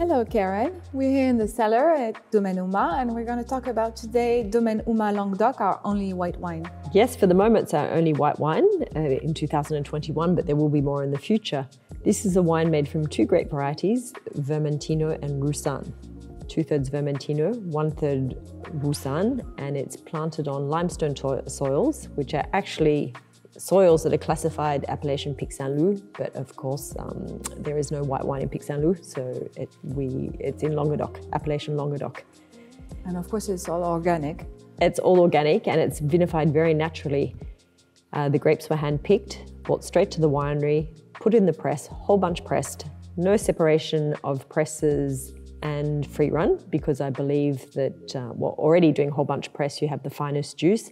Hello, Karen. We're here in the cellar at Domaine Uma, and we're going to talk about today Domaine Uma Languedoc, our only white wine. Yes, for the moment it's our only white wine in 2021, but there will be more in the future. This is a wine made from two grape varieties, Vermentino and Roussanne. 2/3 Vermentino, 1/3 Roussanne, and it's planted on limestone soils, which are actually soils that are classified appellation Pic Saint-Loup, but of course there is no white wine in Pic Saint-Loup, so it's in Languedoc, appellation Languedoc. And of course it's all organic. It's all organic and it's vinified very naturally. The grapes were hand-picked, brought straight to the winery, put in the press, whole bunch pressed, no separation of presses and free run, because I believe that, already doing whole bunch press, you have the finest juice.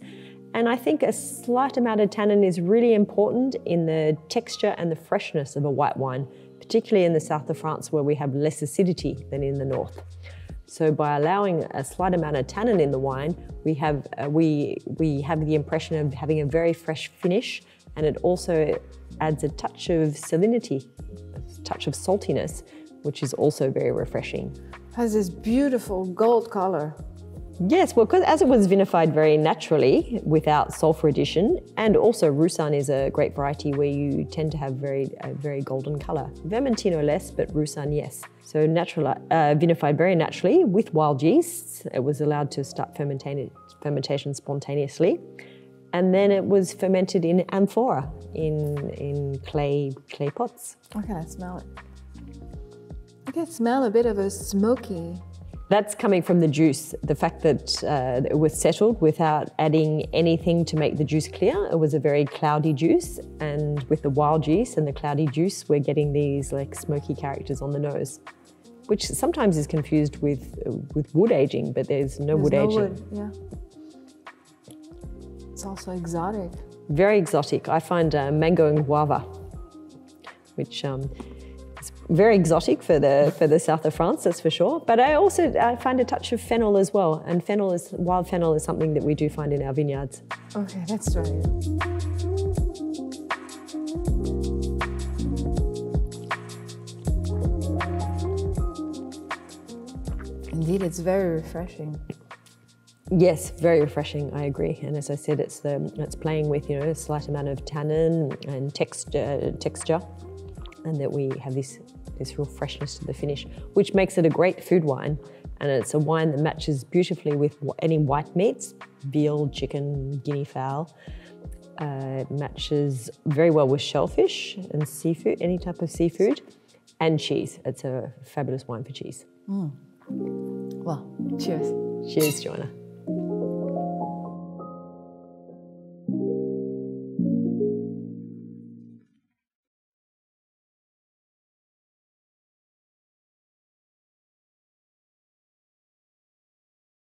And I think a slight amount of tannin is really important in the texture and the freshness of a white wine, particularly in the south of France where we have less acidity than in the north. So by allowing a slight amount of tannin in the wine, we have the impression of having a very fresh finish, and it also adds a touch of salinity, a touch of saltiness, which is also very refreshing. It has this beautiful gold color. Yes, well, because as it was vinified very naturally without sulfur addition, and also Roussanne is a grape variety where you tend to have a very golden color. Vermentino less, but Roussanne yes. So vinified very naturally with wild yeasts. It was allowed to start fermentation spontaneously, and then it was fermented in amphora in clay pots. Okay, I smell it. I can smell a bit of a smoky. That's coming from the juice. The fact that it was settled without adding anything to make the juice clear. It was a very cloudy juice, and with the wild yeast and the cloudy juice, we're getting these like smoky characters on the nose, which sometimes is confused with wood aging, but there's no wood aging. Wood, yeah. It's also exotic. Very exotic. I find mango and guava, which it's very exotic for the south of France, that's for sure. But I find a touch of fennel as well, and wild fennel is something that we do find in our vineyards. Okay, let's try it. Indeed, it's very refreshing. Yes, very refreshing, I agree. And as I said, it's playing with a slight amount of tannin and texture, and that we have this real freshness to the finish, which makes it a great food wine. And it's a wine that matches beautifully with any white meats, veal, chicken, guinea fowl. It matches very well with shellfish and seafood, any type of seafood, and cheese. It's a fabulous wine for cheese. Well, cheers. Cheers, Joanna.